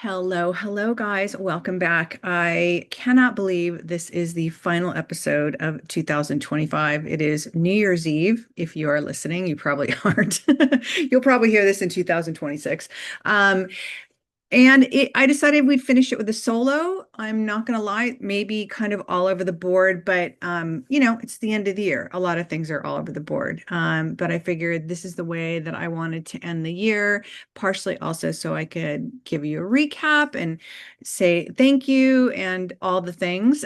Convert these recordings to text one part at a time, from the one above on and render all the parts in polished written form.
Hello, hello, guys. Welcome back. I cannot believe this is the final episode of 2025. It is New Year's Eve. If you are listening, you probably aren't. You'll probably hear this in 2026. Um, I decided we'd finish it with a solo. I'm not gonna lie, maybe kind of all over the board, but it's the end of the year. A lot of things are all over the board. But I figured this is the way that I wanted to end the year, partially also so I could give you a recap and say thank you and all the things.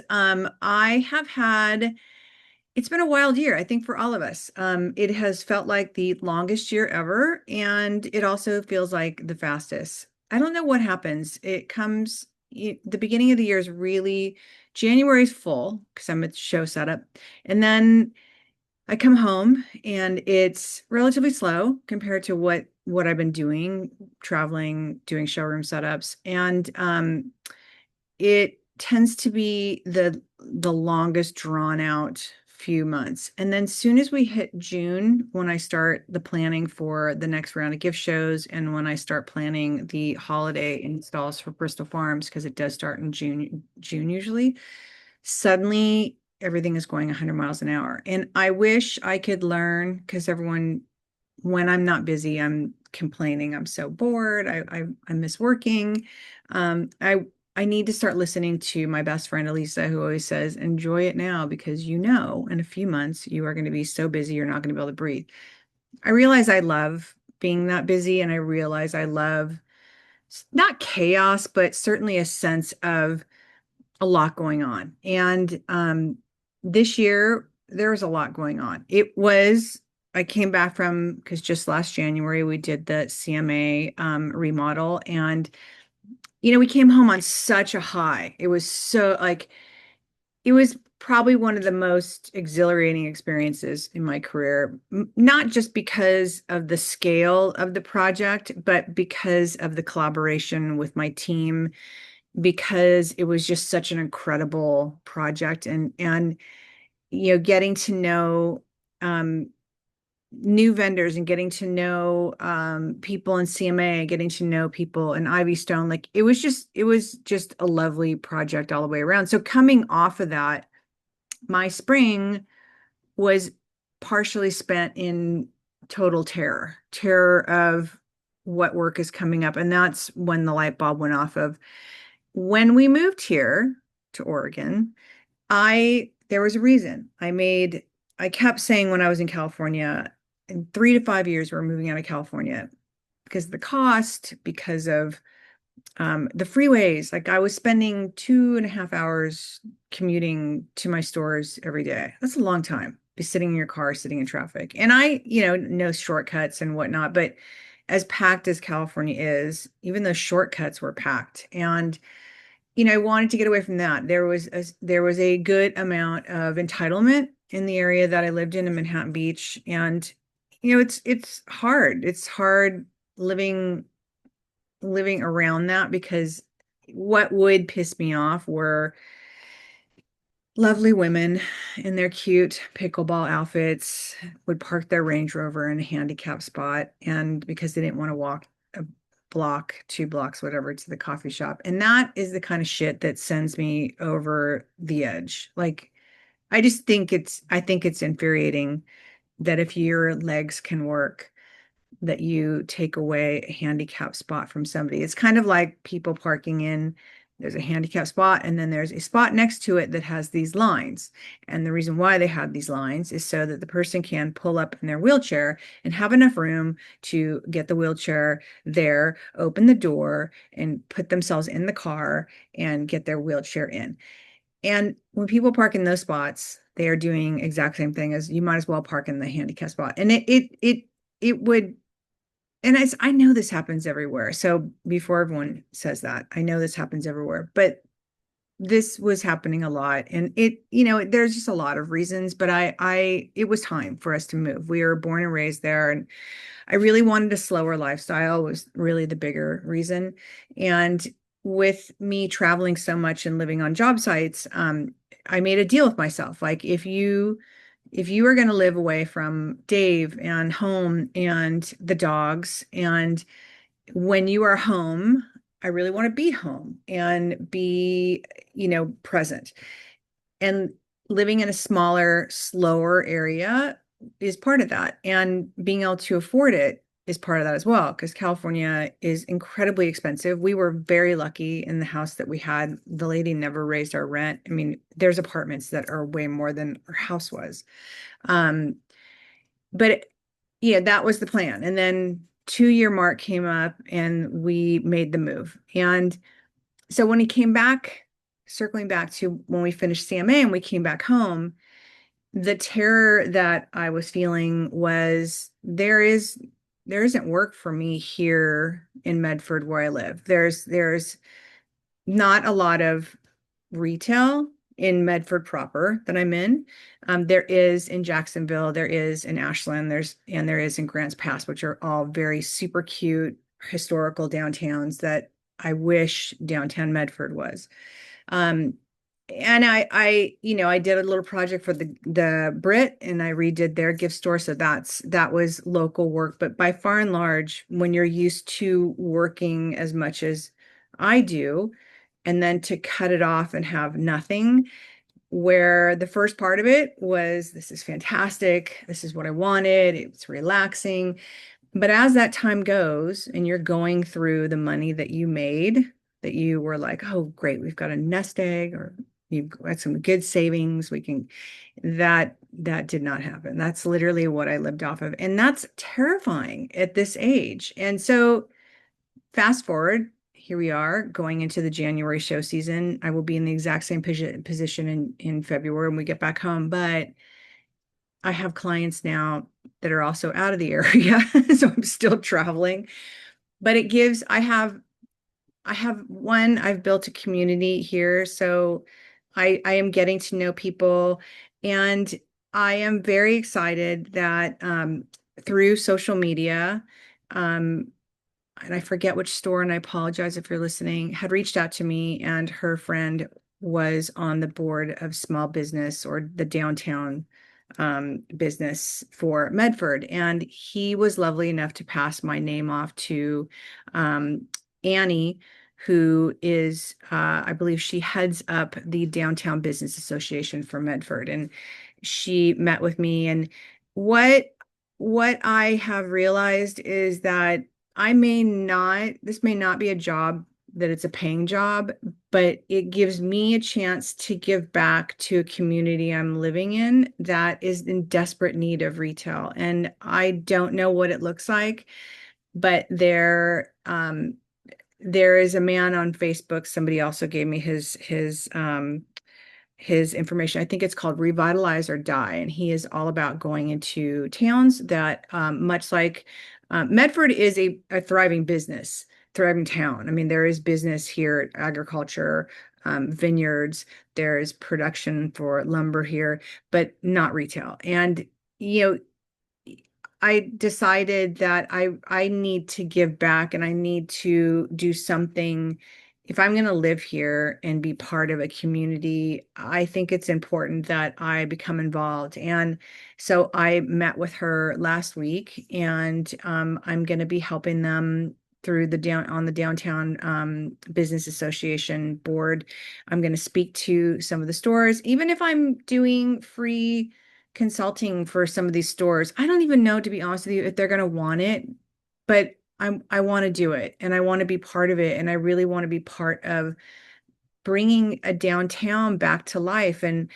It's been a wild year, I think, for all of us. It has felt like the longest year ever, and it also feels like the fastest. I don't know what happens. The beginning of the year is really, January's full because I'm at show setup. And then I come home and it's relatively slow compared to what I've been doing, traveling, doing showroom setups. And it tends to be the longest drawn out few months. And then soon as we hit June, when I start the planning for the next round of gift shows and when I start planning the holiday installs for Bristol Farms, because it does start in June usually, suddenly everything is going 100 miles an hour. And I wish I could learn because when I'm not busy, I'm complaining. I'm so bored. I miss working. Um, I I need to start listening to my best friend Elisa, who always says, "Enjoy it now, because in a few months you are going to be so busy you're not going to be able to breathe." I realize I love being that busy, and I realize I love not chaos, but certainly a sense of a lot going on. And this year there was a lot going on. I came back from because just last January we did the CMA remodel, and we came home on such a high. It was probably one of the most exhilarating experiences in my career, not just because of the scale of the project, but because of the collaboration with my team, because it was just such an incredible project. And getting to know um, new vendors and getting to know people in CMA, getting to know people in Ivy Stone, like it was just a lovely project all the way around. So coming off of that, my spring was partially spent in total terror of what work is coming up. And that's when the light bulb went off of when we moved here to Oregon. There was a reason. I kept saying when I was in California, in 3 to 5 years, we're moving out of California because of the cost, because of the freeways. Like I was spending 2.5 hours commuting to my stores every day. That's a long time. Be sitting in your car, sitting in traffic. And know shortcuts and whatnot, but as packed as California is, even those shortcuts were packed. And I wanted to get away from that. There was a good amount of entitlement in the area that I lived in Manhattan Beach, and it's hard. It's hard living around that because what would piss me off were lovely women in their cute pickleball outfits would park their Range Rover in a handicap spot, and because they didn't want to walk a block, 2 blocks, whatever, to the coffee shop. And that is the kind of shit that sends me over the edge. Like I think it's infuriating that if your legs can work, that you take away a handicap spot from somebody. It's kind of like people parking in, there's a handicap spot, and then there's a spot next to it that has these lines. And the reason why they have these lines is so that the person can pull up in their wheelchair and have enough room to get the wheelchair there, open the door, and put themselves in the car and get their wheelchair in. And when people park in those spots, they are doing exact same thing as you might as well park in the handicap spot. And it would and I know this happens everywhere. So before everyone says that, I know this happens everywhere, but this was happening a lot. And there's just a lot of reasons, but it was time for us to move. We were born and raised there, and I really wanted a slower lifestyle was really the bigger reason. And with me traveling so much and living on job sites, I made a deal with myself. Like if you are going to live away from Dave and home and the dogs, and when you are home, I really want to be home and be, present. And living in a smaller, slower area is part of that. And being able to afford it is part of that as well, because California is incredibly expensive. We were very lucky in the house that we had. The lady never raised our rent. I mean, there's apartments that are way more than our house was. Um, but yeah, that was the plan. And then 2-year mark came up and we made the move. And so when he came back, circling back to when we finished CMA and we came back home, the terror that I was feeling was there isn't work for me here in Medford where I live. There's not a lot of retail in Medford proper that I'm in. There is in Jacksonville, there is in Ashland, there is in Grants Pass, which are all very super cute historical downtowns that I wish downtown Medford was. Um, and I did a little project for the Brit and I redid their gift store. So that was local work. But by far and large, when you're used to working as much as I do, and then to cut it off and have nothing, where the first part of it was, this is fantastic. This is what I wanted. It's relaxing. But as that time goes and you're going through the money that you made, that you were like, oh, great, we've got a nest egg or you've got some good savings, that did not happen. That's literally what I lived off of. And that's terrifying at this age. And so fast forward, here we are going into the January show season. I will be in the exact same position in February when we get back home, but I have clients now that are also out of the area. So I'm still traveling, but I've built a community here. So I am getting to know people and I am very excited that through social media, um, and I forget which store, and I apologize if you're listening, had reached out to me and her friend was on the board of small business or the downtown business for Medford. And he was lovely enough to pass my name off to Annie, who is, I believe she heads up the Downtown Business Association for Medford. And she met with me. And what I have realized is that this may not be a job that it's a paying job, but it gives me a chance to give back to a community I'm living in that is in desperate need of retail. And I don't know what it looks like, but there is a man on Facebook. Somebody also gave me his information. I think it's called Revitalize or Die. And he is all about going into towns that, much like Medford is a thriving business, thriving town. I mean, there is business here, agriculture, vineyards, there's production for lumber here, but not retail. And, you know, I decided that I need to give back and I need to do something. If I'm going to live here and be part of a community, I think it's important that I become involved. And so I met with her last week, and I'm going to be helping them through the downtown business association board. I'm going to speak to some of the stores, even if I'm doing free consulting for some of these stores. I don't even know, to be honest with you, if they're going to want it, but I want to do it and I want to be part of it. And I really want to be part of bringing a downtown back to life. And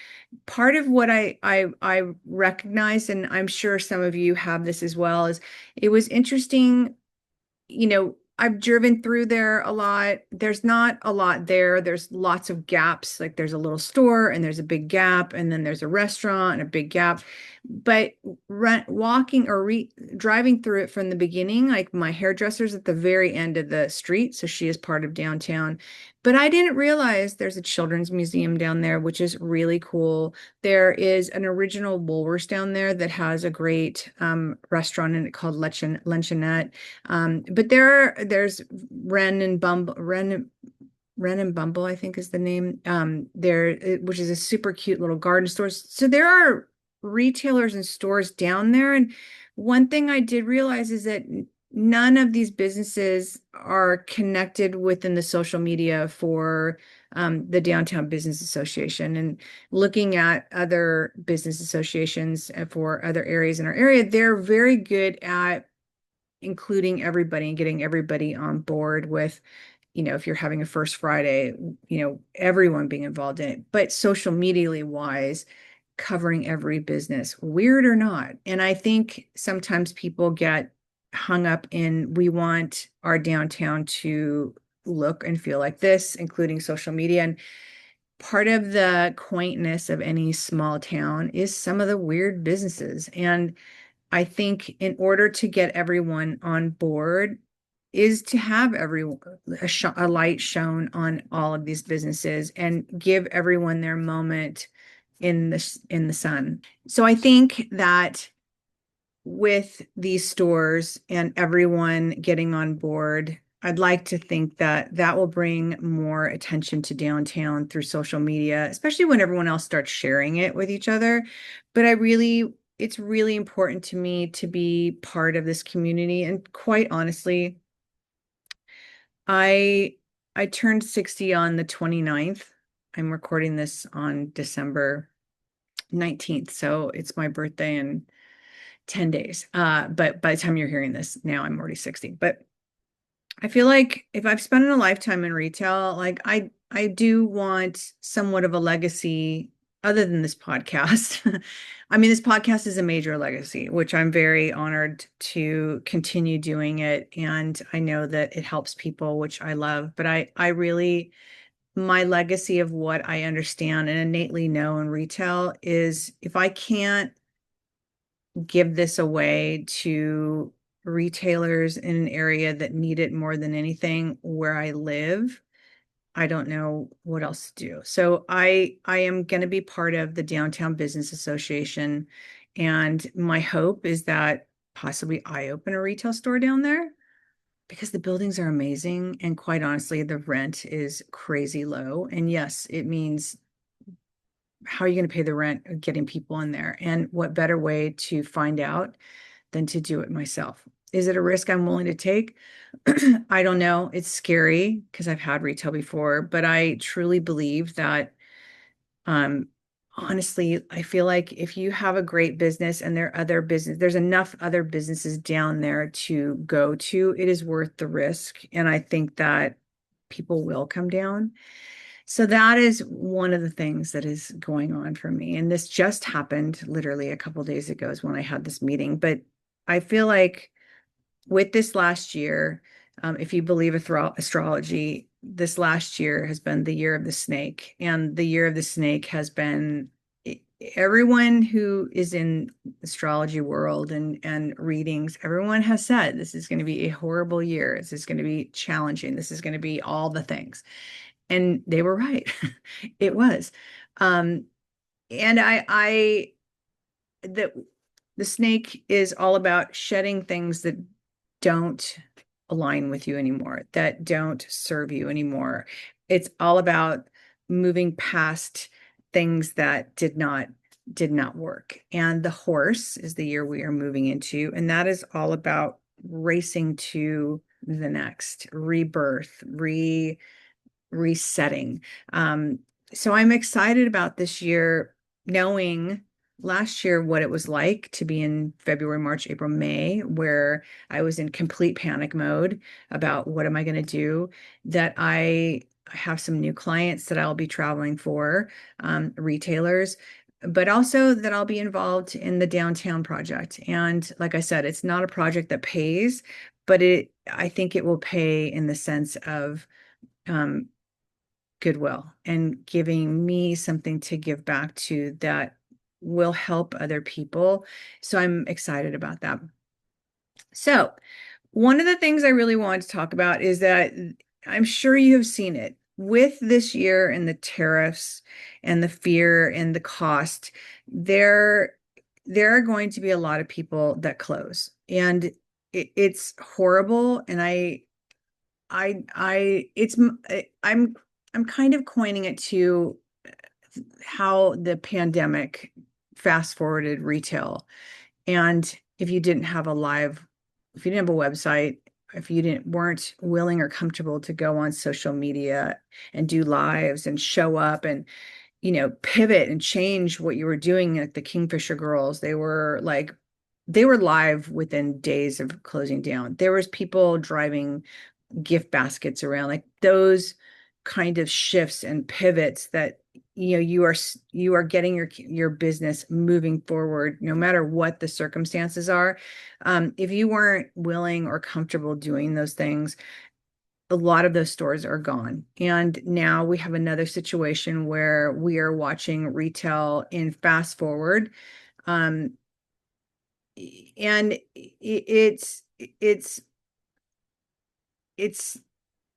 part of what I recognize, and I'm sure some of you have this as well, is it was interesting. I've driven through there a lot. There's not a lot there. There's lots of gaps. Like there's a little store and there's a big gap, and then there's a restaurant and a big gap. But walking or driving through it from the beginning, like my hairdresser's at the very end of the street, so she is part of downtown. But I didn't realize there's a children's museum down there, which is really cool. There is an original Woolworths down there that has a great restaurant in it called Luncheonette. But there's Wren and Bumble, I think is the name. Which is a super cute little garden store. So there are retailers and stores down there. And one thing I did realize is that none of these businesses are connected within the social media for the Downtown Business Association. And looking at other business associations for other areas in our area, they're very good at including everybody and getting everybody on board with, if you're having a First Friday, everyone being involved in it. But social media wise, covering every business, weird or not. And I think sometimes people get hung up in, we want our downtown to look and feel like this, including social media. And part of the quaintness of any small town is some of the weird businesses. And I think in order to get everyone on board is to have a light shown on all of these businesses and give everyone their moment in the sun. So I think that with these stores and everyone getting on board, I'd like to think that that will bring more attention to downtown through social media, especially when everyone else starts sharing it with each other. But it's really important to me to be part of this community. And quite honestly, I I turned 60 on the 29th. I'm recording this on December 19th, so it's my birthday in 10 days. But by the time you're hearing this, now I'm already 60. But I feel like if I've spent a lifetime in retail, like I do want somewhat of a legacy other than this podcast. I mean, this podcast is a major legacy, which I'm very honored to continue doing it. And I know that it helps people, which I love. But I really, my legacy of what I understand and innately know in retail is if I can't give this away to retailers in an area that need it more than anything where I live, I don't know what else to do. So I am going to be part of the Downtown Business Association, and my hope is that possibly I open a retail store down there because the buildings are amazing, and quite honestly, the rent is crazy low. And yes, it means how are you going to pay the rent of getting people in there? And what better way to find out than to do it myself? Is it a risk I'm willing to take? I don't know. It's scary because I've had retail before, but I truly believe that, um, honestly, I feel like if you have a great business and there's enough other businesses down there to go to, it is worth the risk. And I think that people will come down. So that is one of the things that is going on for me. And this just happened literally a couple days ago is when I had this meeting. But I feel like with this last year, if you believe astrology, this last year has been the year of the snake. And the year of the snake has been everyone who is in astrology world and readings, everyone has said this is going to be a horrible year. This is going to be challenging. This is going to be all the things. And they were right. It was. Um, and the the snake is all about shedding things that don't align with you anymore, that don't serve you anymore. It's all about moving past things that did not work. And the horse is the year we are moving into, and that is all about racing to the next rebirth, resetting. So I'm excited about this year, knowing last year what it was like to be in February, March, April, May, where I was in complete panic mode about what am I going to do, that I have some new clients that I'll be traveling for, retailers, but also that I'll be involved in the downtown project. And like I said, it's not a project that pays, but I think it will pay in the sense of, um, goodwill and giving me something to give back to that will help other people. So I'm excited about that. So, one of the things I really wanted to talk about is that I'm sure you have seen it with this year and the tariffs and the fear and the cost. There are going to be a lot of people that close, and it's horrible. And I'm kind of coining it to how the pandemic fast forwarded retail. And if you didn't have a live if you didn't have a website, if you didn't weren't willing or comfortable to go on social media and do lives and show up and pivot and change what you were doing, like the Kingfisher girls, they were live within days of closing down. There was people driving gift baskets around, like those kind of shifts and pivots that you are getting your business moving forward no matter what the circumstances are. If you weren't willing or comfortable doing those things, a lot of those stores are gone. And now we have another situation where we are watching retail in fast forward. Um, and it's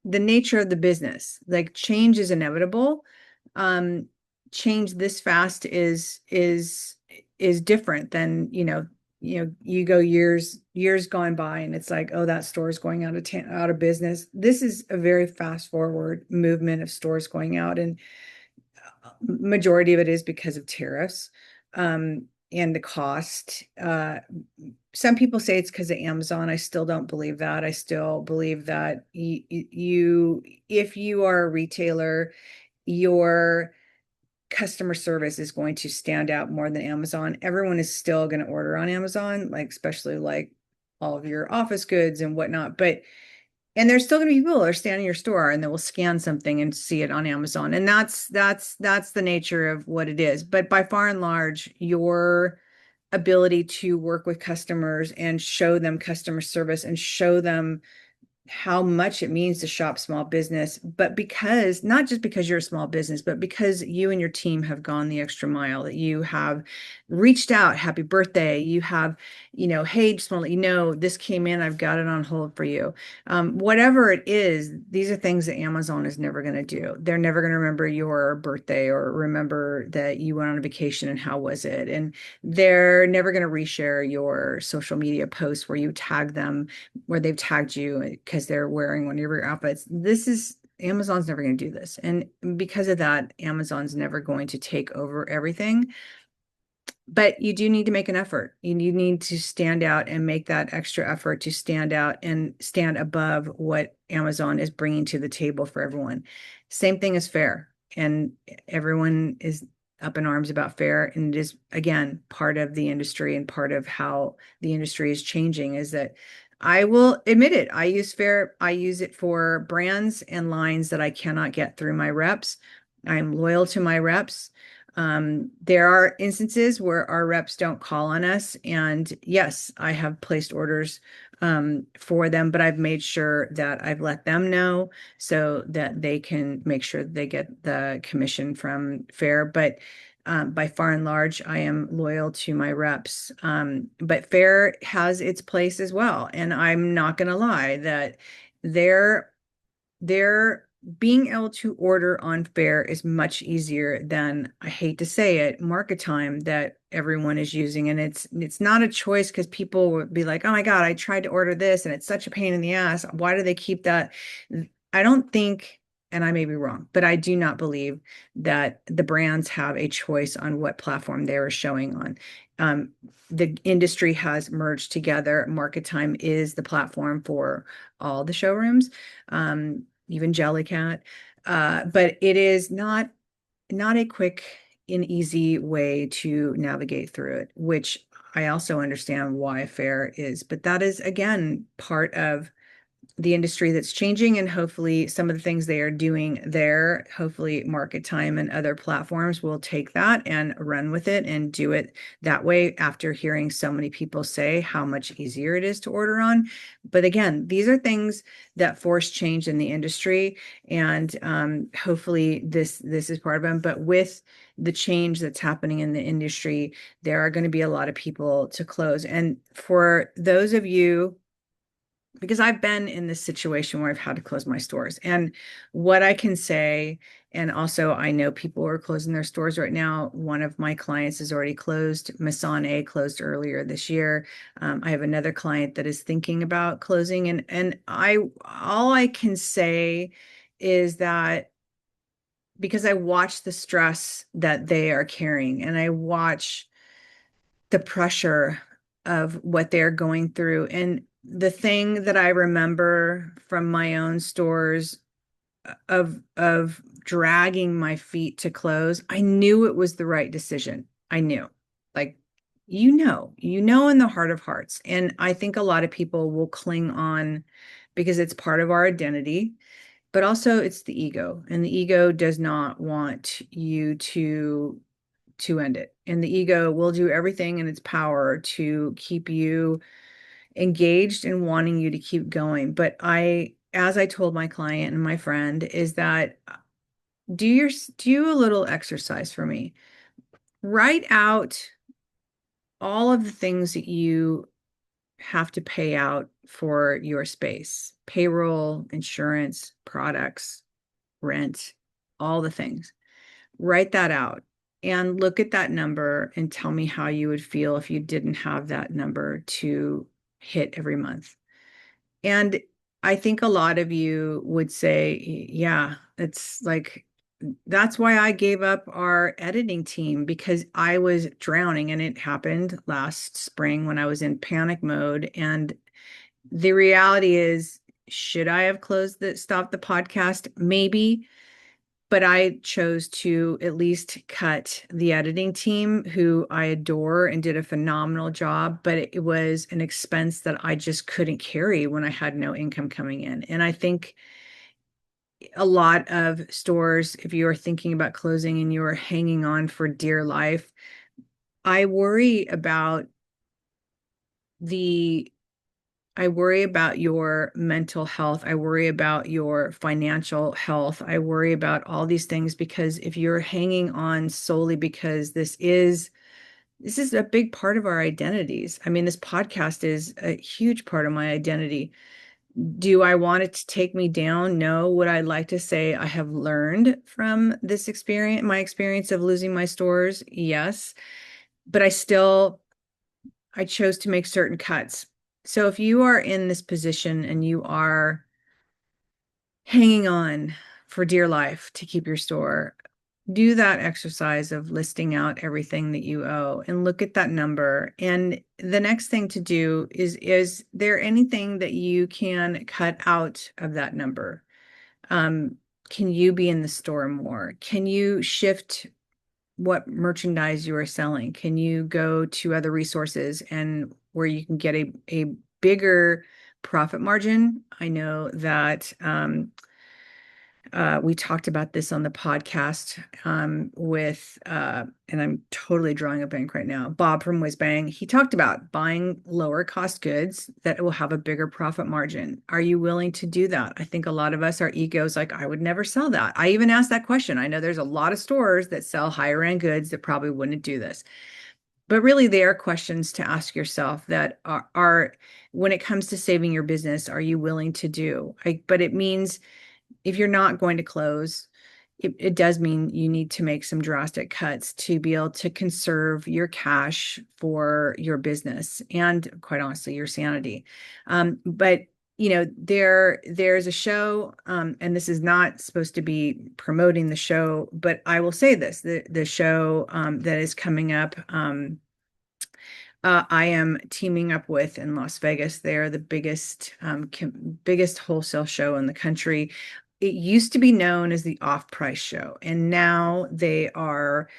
the nature of the business. Like change is inevitable. Um, Change this fast is different than, you go years gone by and it's like, oh, that store is going out of business. This is a very fast forward movement of stores going out, and majority of it is because of tariffs, and the cost. Some people say it's because of Amazon. I still don't believe that. I still believe that if you are a retailer, your customer service is going to stand out more than Amazon. Everyone is still going to order on Amazon, like especially like all of your office goods and whatnot. And there's still going to be people that are standing in your store and they will scan something and see it on Amazon. And that's the nature of what it is. But by far and large, your ability to work with customers and show them customer service and show them how much it means to shop small business, but because not just because you're a small business, but because you and your team have gone the extra mile, that you have reached out, happy birthday, you have, hey, just want to let you know this came in, I've got it on hold for you. Whatever it is, these are things that Amazon is never going to do. They're never going to remember your birthday or remember that you went on a vacation and how was it. And they're never going to reshare your social media posts where you tag them, where they've tagged you because they're wearing one of your outfits. Amazon's never going to do this. And because of that, Amazon's never going to take over everything. But you do need to make an effort. You need to stand out and make that extra effort to stand out and stand above what Amazon is bringing to the table for everyone. Same thing as fair. And everyone is up in arms about fair. And it is, again, part of the industry and part of how the industry is changing is that I will admit it. I use fair. I use it for brands and lines that I cannot get through my reps. I'm loyal to my reps. There are instances where our reps don't call on us. And yes, I have placed orders for them, but I've made sure that I've let them know so that they can make sure they get the commission from Fair. But by far and large, I am loyal to my reps. But Fair has its place as well. And I'm not going to lie that they're being able to order on Fair is much easier than, I hate to say it, market time that everyone is using. And it's not a choice because people would be like, oh my God, I tried to order this and it's such a pain in the ass. Why do they keep that? I don't think, and I may be wrong, but I do not believe that the brands have a choice on what platform they are showing on. The industry has merged together. Market Time is the platform for all the showrooms. Even Jellycat. But it is not a quick and easy way to navigate through it, which I also understand why fair is. But that is, again, part of the industry that's changing, and hopefully some of the things they are doing there, hopefully Market Time and other platforms will take that and run with it and do it that way after hearing so many people say how much easier it is to order on. But again, these are things that force change in the industry, and hopefully this is part of them. But with the change that's happening in the industry, there are going to be a lot of people to close. And for those of you, because I've been in this situation where I've had to close my stores, and what I can say, and also I know people are closing their stores right now. One of my clients is already closed. Masson closed earlier this year. I have another client that is thinking about closing, and all I can say is that because I watch the stress that they are carrying, and I watch the pressure of what they're going through, and the thing that I remember from my own stores of dragging my feet to close, I knew it was the right decision. I knew. Like in the heart of hearts. And I think a lot of people will cling on because it's part of our identity, but also it's the ego. And the ego does not want you to end it. And the ego will do everything in its power to keep you engaged and wanting you to keep going. But as I told my client and my friend, is that do a little exercise for me. Write out all of the things that you have to pay out for your space, payroll, insurance, products, rent, all the things. Write that out and look at that number and tell me how you would feel if you didn't have that number to hit every month. And I think a lot of you would say, yeah, it's like, that's why I gave up our editing team because I was drowning. And it happened last spring when I was in panic mode. And the reality is, should I have stopped the podcast? Maybe, but I chose to at least cut the editing team, who I adore and did a phenomenal job. But it was an expense that I just couldn't carry when I had no income coming in. And I think a lot of stores, if you are thinking about closing and you are hanging on for dear life, I worry about the I worry about your mental health. I worry about your financial health. I worry about all these things because if you're hanging on solely because this is a big part of our identities. I mean, this podcast is a huge part of my identity. Do I want it to take me down? No. Would I like to say I have learned from this experience, my experience of losing my stores? Yes. But I chose to make certain cuts. So if you are in this position and you are hanging on for dear life to keep your store, do that exercise of listing out everything that you owe and look at that number. And the next thing to do is there anything that you can cut out of that number? Can you be in the store more? Can you shift what merchandise you are selling? Can you go to other resources and where you can get a bigger profit margin? I know that we talked about this on the podcast and I'm totally drawing a blank right now, Bob from Whiz Bang. He talked about buying lower cost goods that will have a bigger profit margin. Are you willing to do that? I think a lot of us, our egos, like, I would never sell that. I even asked that question. I know there's a lot of stores that sell higher end goods that probably wouldn't do this. But really, they are questions to ask yourself that are when it comes to saving your business, are you willing to do? But it means if you're not going to close, it does mean you need to make some drastic cuts to be able to conserve your cash for your business and, quite honestly, your sanity. But there's a show, and this is not supposed to be promoting the show, but I will say this: the show that is coming up. I am teaming up with in Las Vegas. They're the biggest wholesale show in the country. It used to be known as the Off-Price Show, and now they are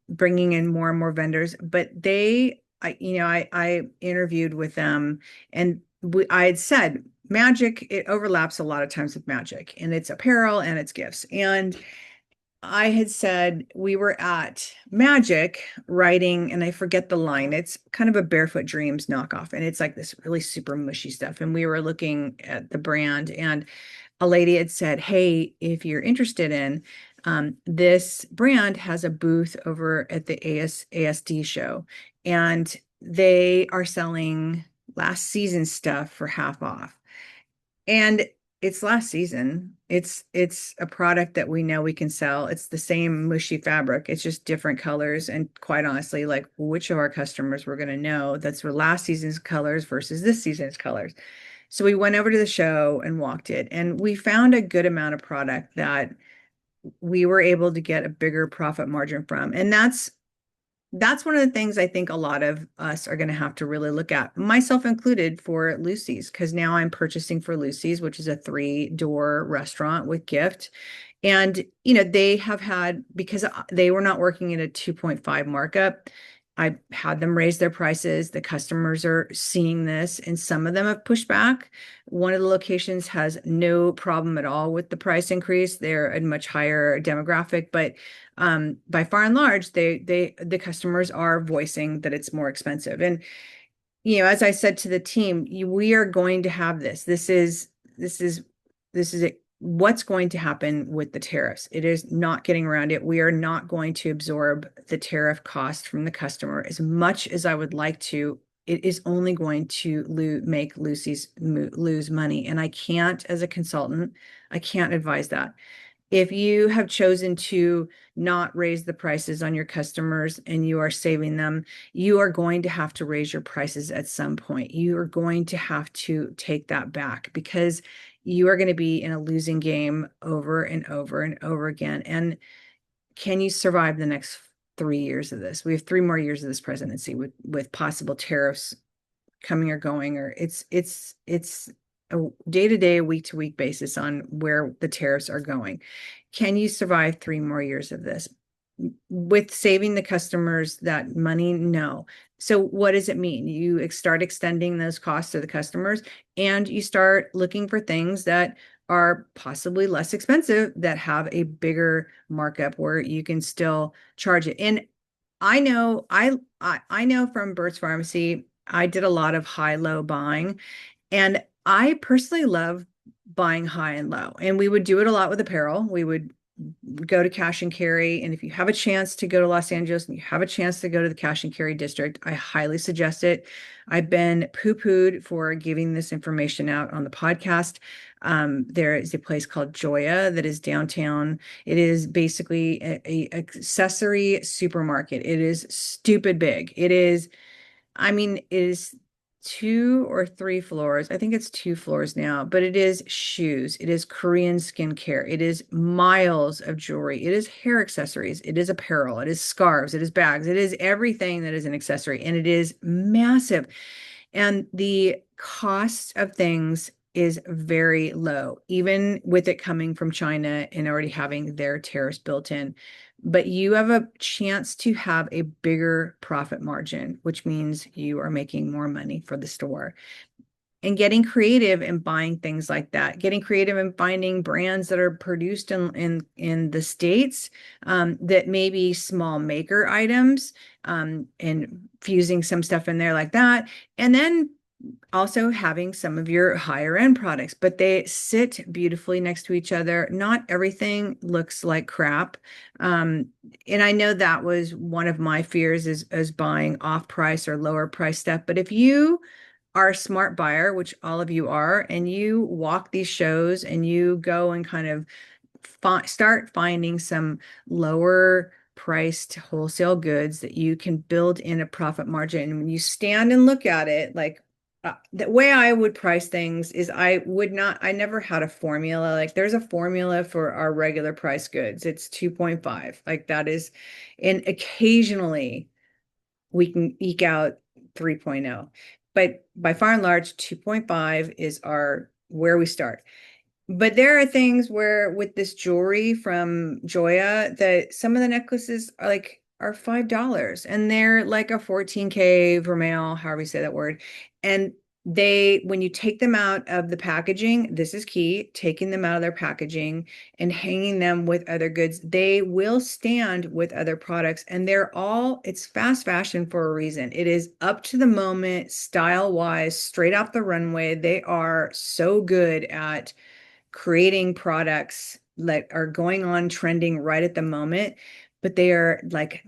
bringing in more and more vendors. But I interviewed with them, and I had said magic. It overlaps a lot of times with magic, and it's apparel and it's gifts. And I had said we were at Magic writing, and I forget the line. It's kind of a Barefoot Dreams knockoff, and it's like this really super mushy stuff. And we were looking at the brand, and a lady had said, "Hey, if you're interested in this brand, has a booth over at the ASD show, and they are selling last season stuff for half off." And it's last season. It's a product that we know we can sell. It's the same mushy fabric. It's just different colors. And quite honestly, like, which of our customers we're going to know that's for last season's colors versus this season's colors. So we went over to the show and walked it, and we found a good amount of product that we were able to get a bigger profit margin from. And that's that's one of the things I think a lot of us are going to have to really look at, myself included, for Lucy's, because now I'm purchasing for Lucy's, which is a three-door restaurant with gift. And, they have had, because they were not working at a 2.5 markup, I had them raise their prices. The customers are seeing this, and some of them have pushed back. One of the locations has no problem at all with the price increase. They're a much higher demographic, but by far and large, the customers are voicing that it's more expensive. And as I said to the team, we are going to have this. This is what's going to happen with the tariffs. It is not getting around it. We are not going to absorb the tariff cost from the customer as much as I would like to. It is only going to make Lucy's lose money. And I can't, as a consultant, I can't advise that. If you have chosen to not raise the prices on your customers and you are saving them, you are going to have to raise your prices at some point. You are going to have to take that back, because you are going to be in a losing game over and over and over again. And can you survive the next 3 years of this? We have 3 more years of this presidency with possible tariffs coming or going, or it's a day-to-day, week-to-week basis on where the tariffs are going. Can you survive 3 more years of this with saving the customers that money? No. So what does it mean? You start extending those costs to the customers, and you start looking for things that are possibly less expensive, that have a bigger markup where you can still charge it. And I know from Burt's Pharmacy, I did a lot of high-low buying, and I personally love buying high and low. And we would do it a lot with apparel. We would go to cash and carry. And if you have a chance to go to Los Angeles and you have a chance to go to the cash and carry district, I highly suggest it. I've been poo-pooed for giving this information out on the podcast. There is a place called Joya that is downtown. It is basically a accessory supermarket. It is stupid big. It is 2 or 3 floors. I think it's 2 floors now, but it is shoes. It is Korean skincare. It is miles of jewelry. It is hair accessories. It is apparel. It is scarves. It is bags. It is everything that is an accessory, and it is massive. And the cost of things is very low, even with it coming from China and already having their tariffs built in. But you have a chance to have a bigger profit margin, which means you are making more money for the store. And getting creative and buying things like that, getting creative and finding brands that are produced in the States, that may be small maker items, and fusing some stuff in there like that. And then also having some of your higher end products, but they sit beautifully next to each other. Not everything looks like crap. And I know that was one of my fears, is buying off price or lower price stuff. But if you are a smart buyer, which all of you are, and you walk these shows and you go and kind of start finding some lower priced wholesale goods that you can build in a profit margin. And when you stand and look at it, like, the way I would price things is I never had a formula. Like, there's a formula for our regular price goods. It's 2.5. Like, that is, and occasionally we can eke out 3.0. But by far and large, 2.5 is where we start. But there are things where, with this jewelry from Joya, that some of the necklaces are $5, and they're like a 14K vermeil, however you say that word. And when you take them out of the packaging, this is key, taking them out of their packaging and hanging them with other goods, they will stand with other products. And it's fast fashion for a reason. It is up to the moment, style wise, straight off the runway. They are so good at creating products that are going on trending right at the moment. But they are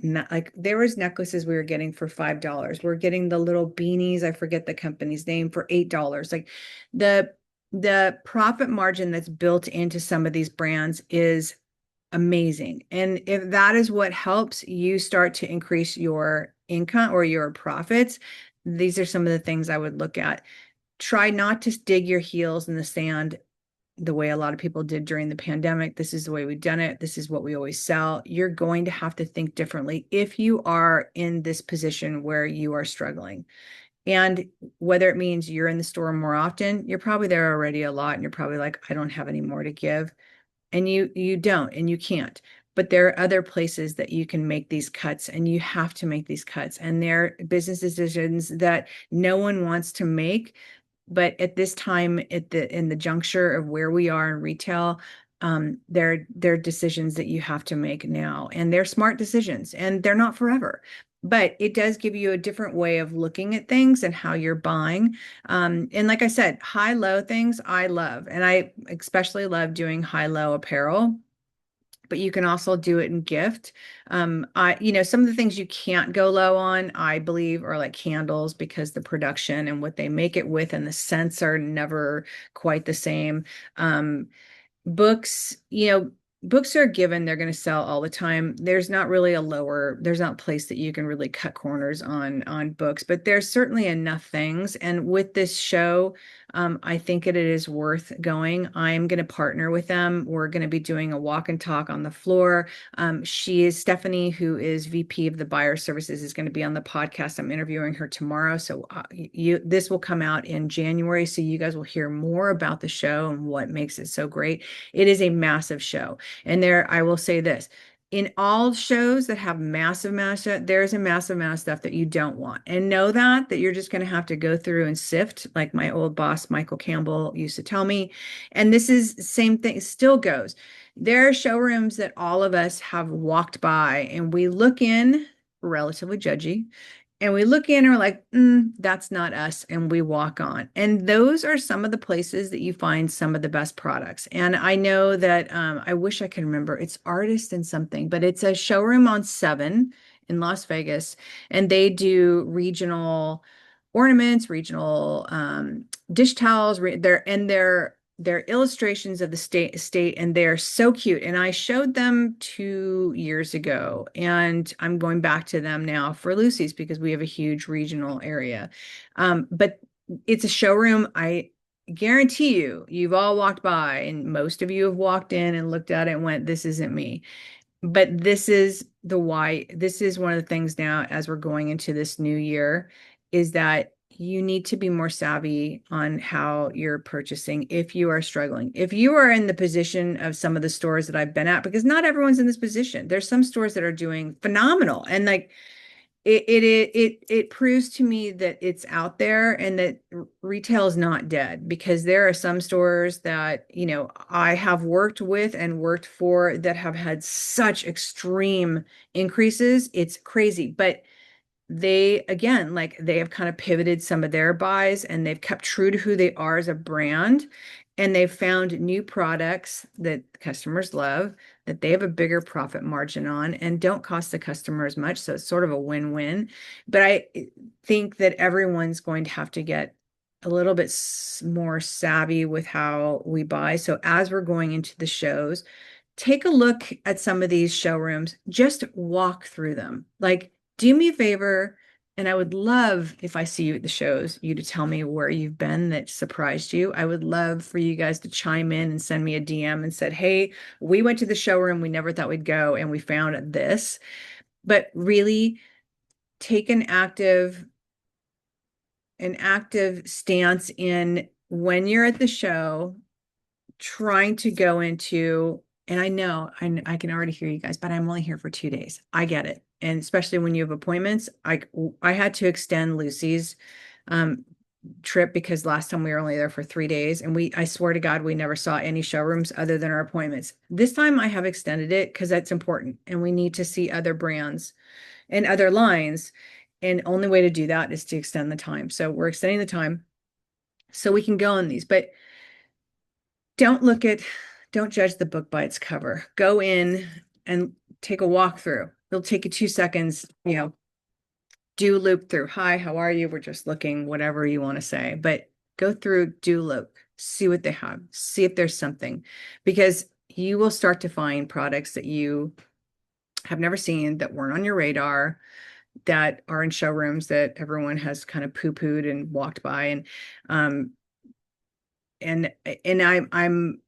not like, there was necklaces we were getting for $5. We're getting the little beanies, I forget the company's name, for $8. Like, the profit margin that's built into some of these brands is amazing. And if that is what helps you start to increase your income or your profits, these are some of the things I would look at. Try not to dig your heels in the sand the way a lot of people did during the pandemic. This is the way we've done it. This is what we always sell. You're going to have to think differently if you are in this position where you are struggling. And whether it means you're in the store more often, you're probably there already a lot, and you're probably like, I don't have any more to give. And you don't, and you can't. But there are other places that you can make these cuts, and you have to make these cuts. And they're business decisions that no one wants to make. But at this time, in the juncture of where we are in retail, they're decisions that you have to make now, and they're smart decisions, and they're not forever. But it does give you a different way of looking at things and how you're buying. And like I said, high-low things I love, and I especially love doing high-low apparel. But you can also do it in gift. Some of the things you can't go low on, I believe, are like candles, because the production and what they make it with and the scents are never quite the same. Books, books are given, they're going to sell all the time. There's not a place that you can really cut corners on books, but there's certainly enough things. And with this show, I think it is worth going. I'm going to partner with them. We're going to be doing a walk and talk on the floor. She is Stephanie, who is VP of the Buyer Services, is going to be on the podcast. I'm interviewing her tomorrow. So this will come out in January. So you guys will hear more about the show and what makes it so great. It is a massive show. And I will say this, in all shows that have massive, there's a massive amount of stuff that you don't want. And know that you're just going to have to go through and sift, like my old boss, Michael Campbell, used to tell me. And this is the same thing, still goes. There are showrooms that all of us have walked by, and we look in relatively judgy, and we look in and we're like, that's not us. And we walk on. And those are some of the places that you find some of the best products. And I know that I wish I could remember, it's Artist and something, but it's a showroom on 7 in Las Vegas. And they do regional ornaments, regional dish towels. They're illustrations of the state, and they're so cute. And I showed them 2 years ago, and I'm going back to them now for Lucy's because we have a huge regional area. But it's a showroom. I guarantee you've all walked by, and most of you have walked in and looked at it and went, this isn't me. But this is the why. This is one of the things now, as we're going into this new year, is that you need to be more savvy on how you're purchasing if you are struggling. If you are in the position of some of the stores that I've been at, because not everyone's in this position. There's some stores that are doing phenomenal, and like it proves to me that it's out there, and that retail is not dead, because there are some stores that, I have worked with and worked for that have had such extreme increases. It's crazy. But they have kind of pivoted some of their buys, and they've kept true to who they are as a brand, and they've found new products that customers love, that they have a bigger profit margin on and don't cost the customer as much. So it's sort of a win-win. But I think that everyone's going to have to get a little bit more savvy with how we buy. So as we're going into the shows, take a look at some of these showrooms, just walk through them. Like, do me a favor, and I would love, if I see you at the shows, you to tell me where you've been that surprised you. I would love for you guys to chime in and send me a DM and said, hey, we went to the showroom, we never thought we'd go, and we found this. But really take an active stance in when you're at the show, trying to go into, and I know I can already hear you guys, but I'm only here for 2 days. I get it. And especially when you have appointments, I had to extend Lucy's trip, because last time we were only there for 3 days, and I swear to God, we never saw any showrooms other than our appointments. This time I have extended it because that's important, and we need to see other brands and other lines. And only way to do that is to extend the time. So we're extending the time so we can go on these. But don't judge the book by its cover. Go in and take a walk through. It'll take you 2 seconds, do loop through. Hi, how are you? We're just looking, whatever you want to say, but go through, do look, see what they have, see if there's something, because you will start to find products that you have never seen, that weren't on your radar, that are in showrooms that everyone has kind of poo-pooed and walked by. And I'm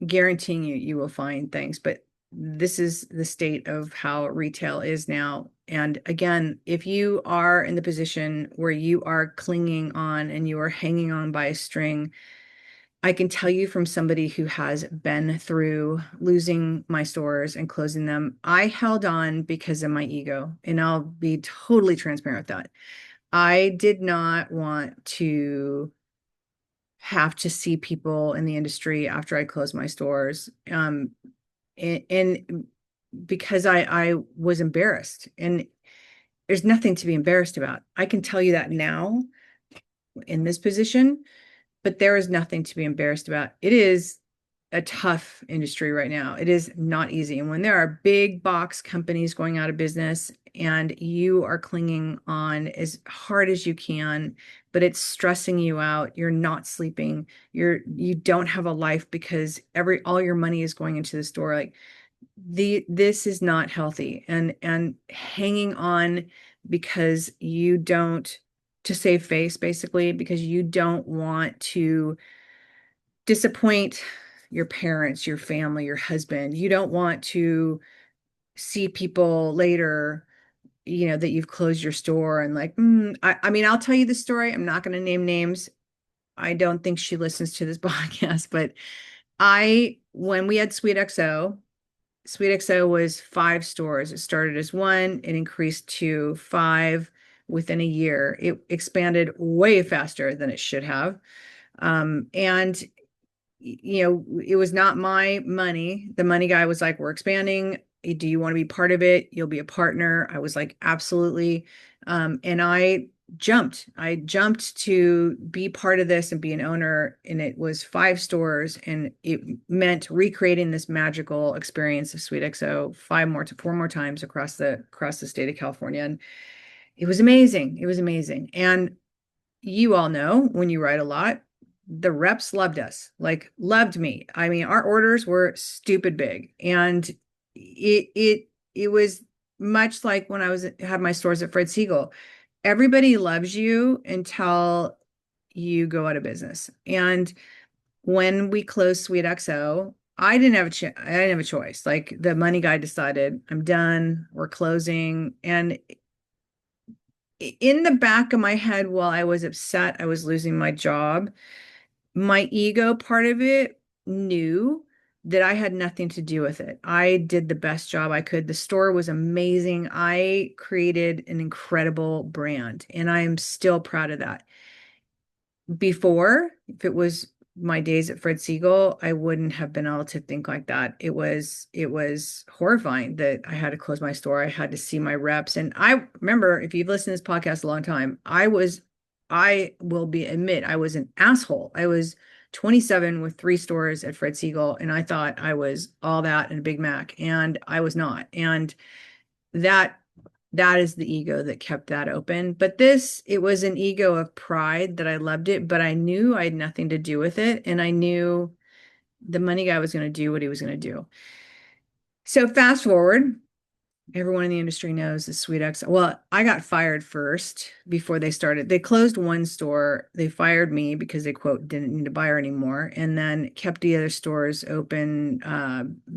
guaranteeing you will find things, but this is the state of how retail is now. And again, if you are in the position where you are clinging on and you are hanging on by a string, I can tell you from somebody who has been through losing my stores and closing them, I held on because of my ego. And I'll be totally transparent with that. I did not want to have to see people in the industry after I closed my stores. And because I was embarrassed, and there's nothing to be embarrassed about. I can tell you that now in this position, but there is nothing to be embarrassed about. It is a tough industry right now. It is not easy. And when there are big box companies going out of business and you are clinging on as hard as you can, but it's stressing you out, you're not sleeping, you don't have a life because all your money is going into the store. Like this is not healthy. And hanging on because you don't, to save face, basically, because you don't want to disappoint your parents, your family, your husband. You don't want to see people later, that you've closed your store and like, I mean, I'll tell you the story. I'm not going to name names. I don't think she listens to this podcast, but when we had Sweet XO was 5 stores. It started as one, it increased to 5 within a year. It expanded way faster than it should have. And it was not my money. The money guy was like, we're expanding. Do you want to be part of it? You'll be a partner. I was like, absolutely. And I jumped to be part of this and be an owner. And it was 5 stores, and it meant recreating this magical experience of Sweet XO 4 more times across the state of California. And it was amazing. It was amazing. And you all know, when you write a lot, the reps loved us, like loved me. I mean, our orders were stupid big, and it was much like when had my stores at Fred Siegel. Everybody loves you until you go out of business. And when we closed Sweet XO, I didn't have a choice. Like, the money guy decided, I'm done, we're closing. And in the back of my head, while I was upset I was losing my job, my ego part of it knew that I had nothing to do with it. I did the best job I could. The store was amazing. I created an incredible brand, and I am still proud of that. Before, if it was my days at Fred Siegel, I wouldn't have been able to think like that. It was horrifying that I had to close my store. I had to see my reps. And I remember, if you've listened to this podcast a long time, I will admit I was an asshole. I was 27 with 3 stores at Fred Siegel, and I thought I was all that in a Big Mac, and I was not. And that is the ego that kept that open. But it was an ego of pride that I loved it, but I knew I had nothing to do with it. And I knew the money guy was going to do what he was going to do. So fast forward, everyone in the industry knows the Sweet XO. Well, I got fired first before they started. They closed 1 store. They fired me because they, quote, didn't need a buyer anymore, and then kept the other stores open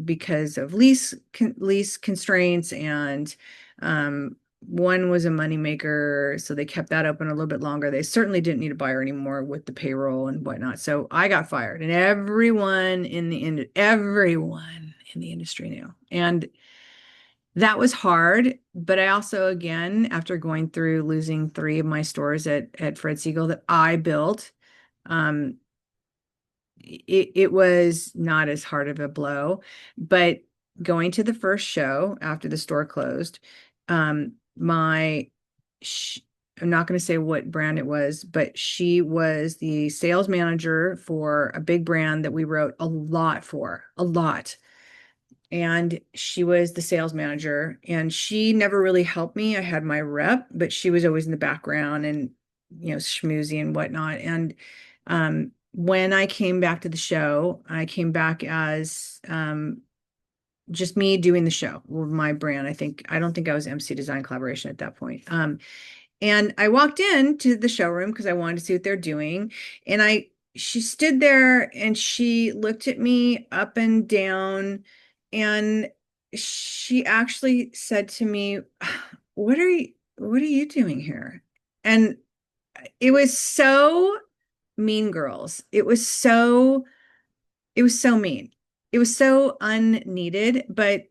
because of lease constraints. And one was a moneymaker, so they kept that open a little bit longer. They certainly didn't need a buyer anymore with the payroll and whatnot. So I got fired, and everyone in the industry knew. And that was hard, but I also, again, after going through losing 3 of my stores at Fred Siegel that I built, um, it was not as hard of a blow. But going to the first show after the store closed, my I'm not going to say what brand it was, but she was the sales manager for a big brand that we wrote a lot for, a lot. And she was the sales manager, and she never really helped me. I had my rep, but she was always in the background and, schmoozy and whatnot. And when I came back to the show, I came back as just me doing the show with my brand. I don't think I was MC Design Collaboration at that point. And I walked into the showroom because I wanted to see what they're doing. And I she stood there and she looked at me up and down, and she actually said to me, what are you doing here? And it was so Mean Girls. It was so mean. It was so unneeded, but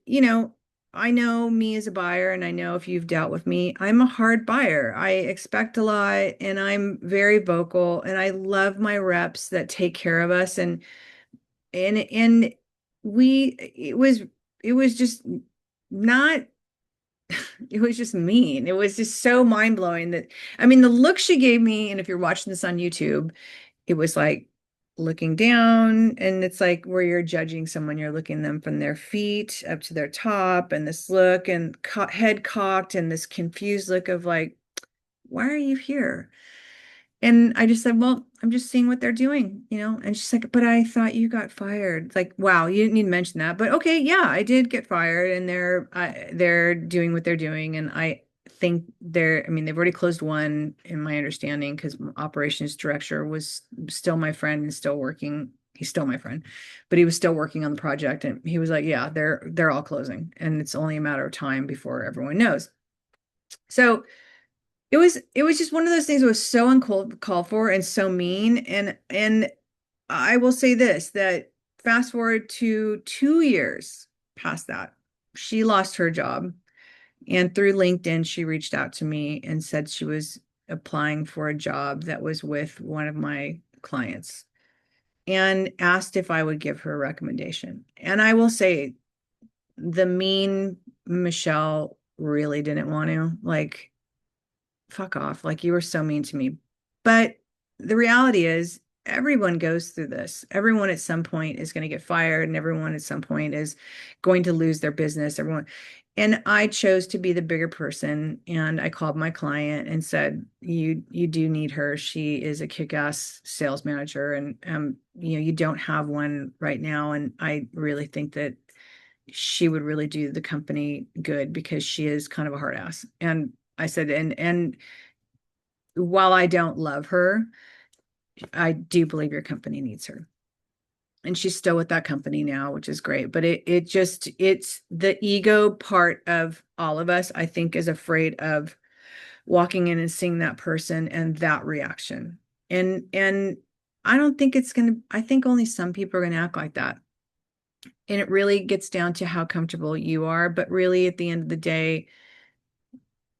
I know me as a buyer, and I know if you've dealt with me, I'm a hard buyer. I expect a lot, and I'm very vocal, and I love my reps that take care of us. And we, it was just not, it was just mean. It was just so mind blowing that, I mean, the look she gave me, and if you're watching this on YouTube, it was like looking down, and it's like where you're judging someone, you're looking them from their feet up to their top, and this look, and head cocked, and this confused look of like, why are you here? And I just said, well, I'm just seeing what they're doing. And she's like, but I thought you got fired. It's like, wow, you didn't need to mention that. But okay, yeah, I did get fired, and they're doing what they're doing. And I think I mean, they've already closed one, in my understanding, because operations director was still my friend and still working. He's still my friend, but he was still working on the project. And he was like, yeah, they're all closing, and it's only a matter of time before everyone knows. So it was just one of those things that was so uncalled called for and so mean. And I will say this, that fast forward to 2 years past that, she lost her job. And through LinkedIn, she reached out to me and said she was applying for a job that was with one of my clients, and asked if I would give her a recommendation. And I will say, the mean Michelle really didn't want to. Like, fuck off. Like, you were so mean to me. But the reality is, everyone goes through this. Everyone at some point is going to get fired, and everyone at some point is going to lose their business. Everyone. And I chose to be the bigger person. And I called my client and said, you do need her. She is a kick-ass sales manager. And you don't have one right now. And I really think that she would really do the company good, because she is kind of a hard ass. And I said, and while I don't love her, I do believe your company needs her. And she's still with that company now, which is great. But it's the ego part of all of us, I think, is afraid of walking in and seeing that person and that reaction. And I don't think I think only some people are gonna act like that. And it really gets down to how comfortable you are. But really, at the end of the day,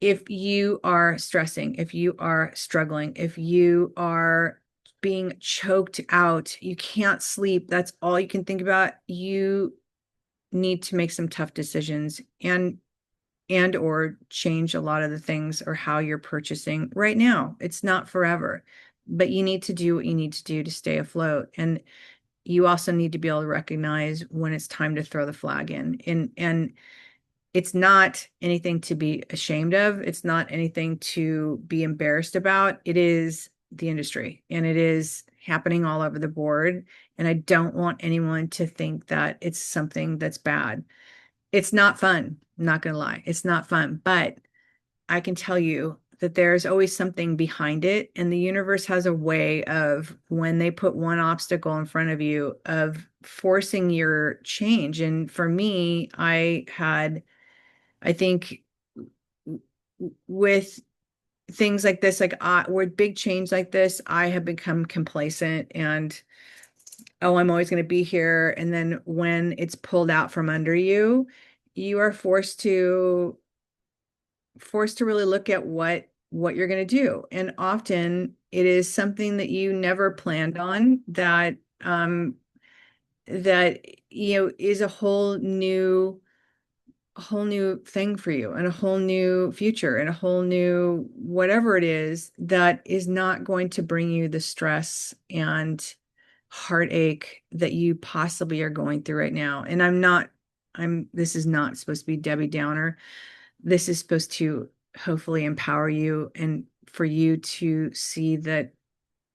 if you are stressing, if you are struggling, if you are being choked out, you can't sleep, that's all you can think about, you need to make some tough decisions, and or change a lot of the things or how you're purchasing right now. It's not forever, but you need to do what you need to do to stay afloat. And you also need to be able to recognize when it's time to throw the flag in. And it's not anything to be ashamed of. It's not anything to be embarrassed about. It is the industry, and it is happening all over the board. And I don't want anyone to think that it's something that's bad. It's not fun. I'm not going to lie. It's not fun, but I can tell you that there's always something behind it. And the universe has a way of, when they put one obstacle in front of you, of forcing your change. And for me, I think with things like this, like with big change like this, I have become complacent, and oh, I'm always going to be here. And then when it's pulled out from under you, you are forced to really look at what you're going to do. And often it is something that you never planned on, that is a whole new thing for you, and a whole new future, and a whole new whatever it is, that is not going to bring you the stress and heartache that you possibly are going through right now. And this is not supposed to be Debbie Downer. This is supposed to hopefully empower you, and for you to see that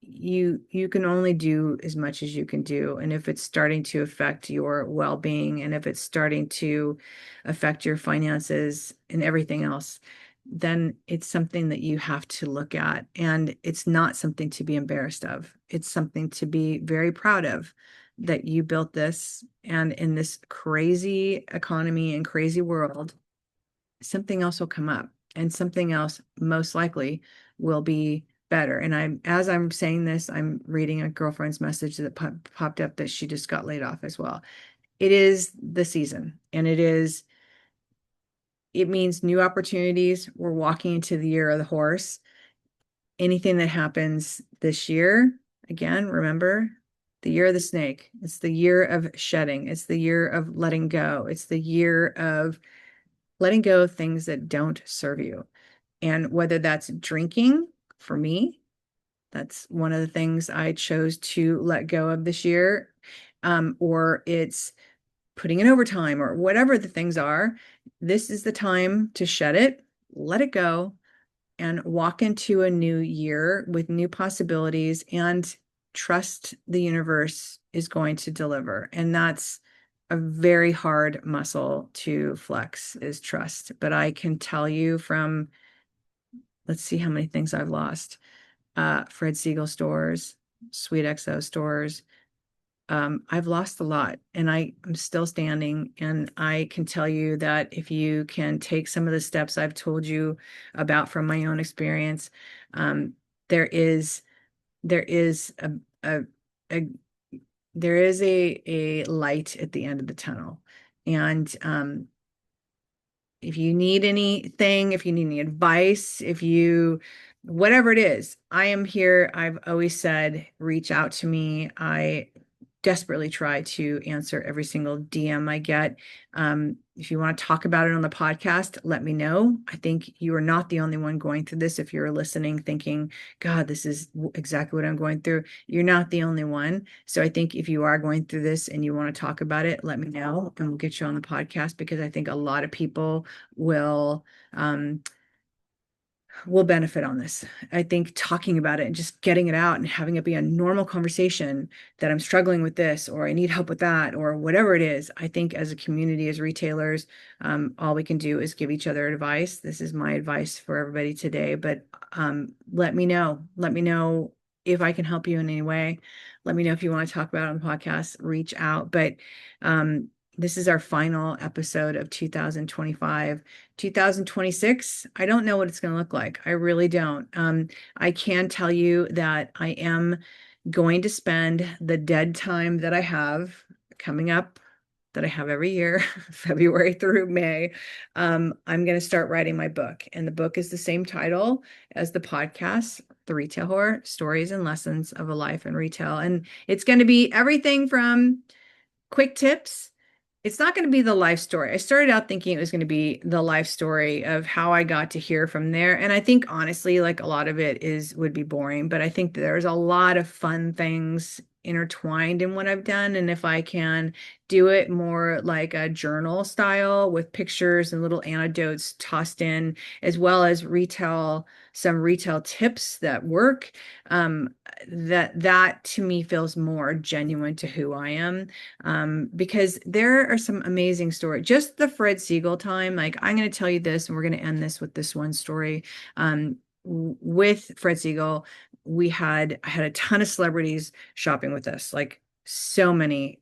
you can only do as much as you can do. And if it's starting to affect your well-being, and if it's starting to affect your finances and everything else, then it's something that you have to look at. And it's not something to be embarrassed of. It's something to be very proud of that you built this. And in this crazy economy and crazy world, something else will come up and something else most likely will be better. And as I'm saying this, I'm reading a girlfriend's message that popped up that she just got laid off as well. It is the season, and it means new opportunities. We're walking into the year of the horse. Anything that happens this year, again, remember the year of the snake. It's the year of shedding. It's the year of letting go. It's the year of letting go of things that don't serve you. And whether that's drinking, for me, that's one of the things I chose to let go of this year, or it's putting in overtime or whatever the things are. This is the time to shed it, let it go, and walk into a new year with new possibilities and trust the universe is going to deliver. And that's a very hard muscle to flex, is trust. But I can tell you from, let's see how many things I've lost. Fred Siegel stores, Sweet XO stores. I've lost a lot, and I'm still standing. And I can tell you that if you can take some of the steps I've told you about from my own experience, um, there is there is a there is a light at the end of the tunnel. And if you need anything, if you need any advice, whatever it is, I am here. I've always said, reach out to me. I desperately try to answer every single DM I get. If you want to talk about it on the podcast, let me know. I think you are not the only one going through this. If you're listening, thinking, God, this is exactly what I'm going through, you're not the only one. So I think if you are going through this and you want to talk about it, let me know and we'll get you on the podcast, because I think a lot of people um, will benefit on this. I think talking about it and just getting it out and having it be a normal conversation that I'm struggling with this, or I need help with that, or whatever it is. I think as a community, as retailers, all we can do is give each other advice. This is my advice for everybody today, but let me know. Let me know if I can help you in any way. Let me know if you want to talk about it on the podcast, reach out. But this is our final episode of 2025. 2026, I don't know what it's going to look like. I really don't. I can tell you that I am going to spend the dead time that I have coming up, that I have every year, February through May. I'm going to start writing my book. And the book is the same title as the podcast, The Retail Whore: Stories and Lessons of a Life in Retail. And it's going to be everything from quick tips. It's not going to be the life story. I started out thinking it was going to be the life story of how I got to here from there. And I think honestly, like a lot of it would be boring, but I think there's a lot of fun things intertwined in what I've done. And if I can do it more like a journal style with pictures and little anecdotes tossed in, as well as some retail tips that work, that to me feels more genuine to who I am. Because there are some amazing stories. Just the Fred Siegel time, like I'm going to tell you this, and we're going to end this with this one story. With Fred Siegel, I had a ton of celebrities shopping with us, like so many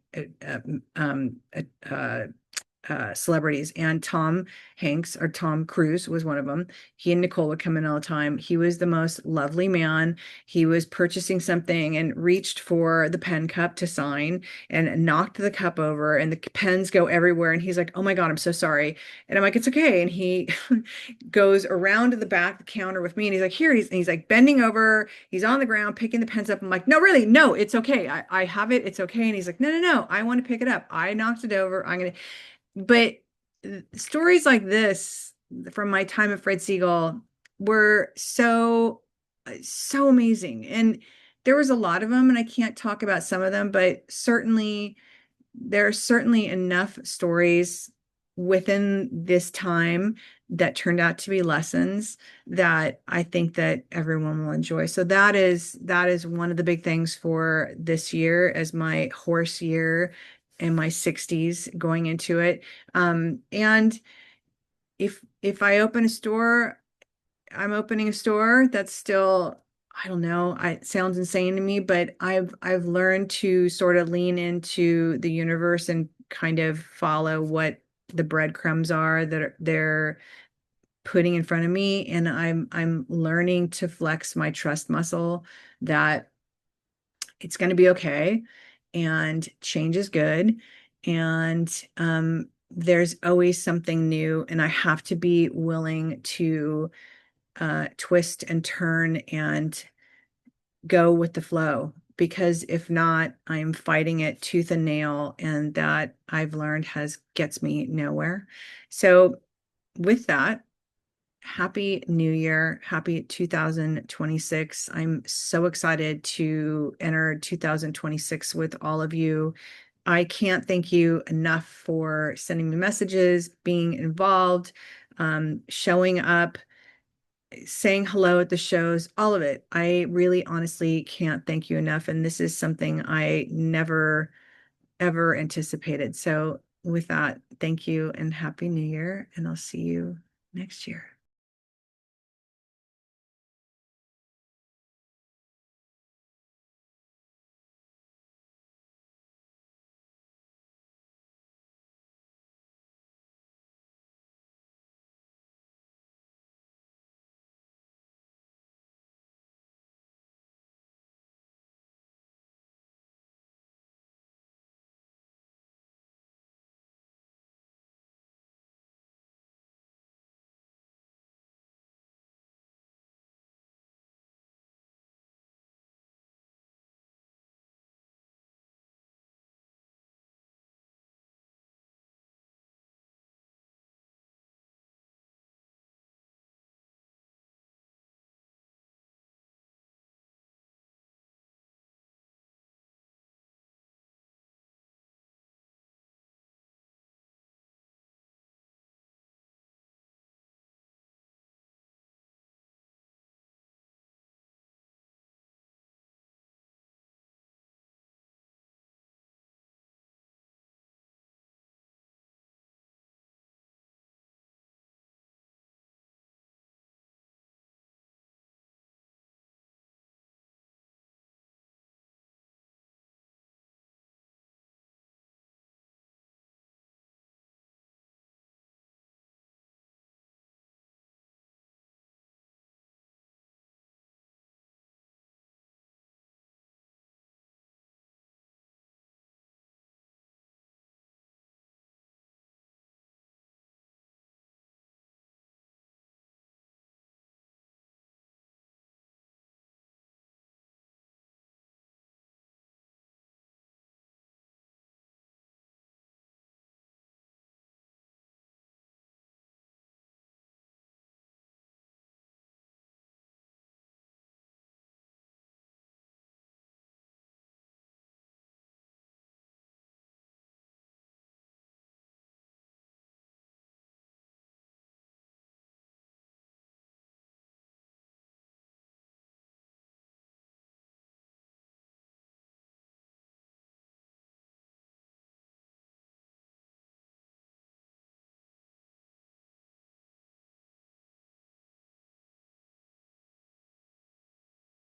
celebrities. And Tom Hanks, or Tom Cruise, was one of them. He and Nicole would come in all the time. He was the most lovely man. He was purchasing something and reached for the pen cup to sign and knocked the cup over, and the pens go everywhere. And he's like, "Oh my God, I'm so sorry." And I'm like, "It's okay." And he goes around to the back of the counter with me, and he's like, "Here." He's like bending over. He's on the ground picking the pens up. I'm like, "No, really, no, it's okay. I have it. It's okay." And he's like, "No, no, no. I want to pick it up. I knocked it over. I'm gonna." But stories like this from my time at Fred Siegel were so amazing. And there was a lot of them, and I can't talk about some of them, but there are certainly enough stories within this time that turned out to be lessons that I think that everyone will enjoy. So that is one of the big things for this year, as my horse year in my 60s going into it. And if I open a store, I'm opening a store. That's still, I don't know, it sounds insane to me, but I've learned to sort of lean into the universe and kind of follow what the breadcrumbs are that they're putting in front of me. And I'm learning to flex my trust muscle that it's going to be okay, and change is good. And there's always something new, and I have to be willing to twist and turn and go with the flow, because if not, I'm fighting it tooth and nail, and that I've learned has gets me nowhere. So with that, happy new year, happy 2026. I'm so excited to enter 2026 with all of you. I can't thank you enough for sending me messages, being involved, showing up, saying hello at the shows, all of it. I really honestly can't thank you enough. And this is something I never, ever anticipated. So with that, thank you and happy new year. And I'll see you next year.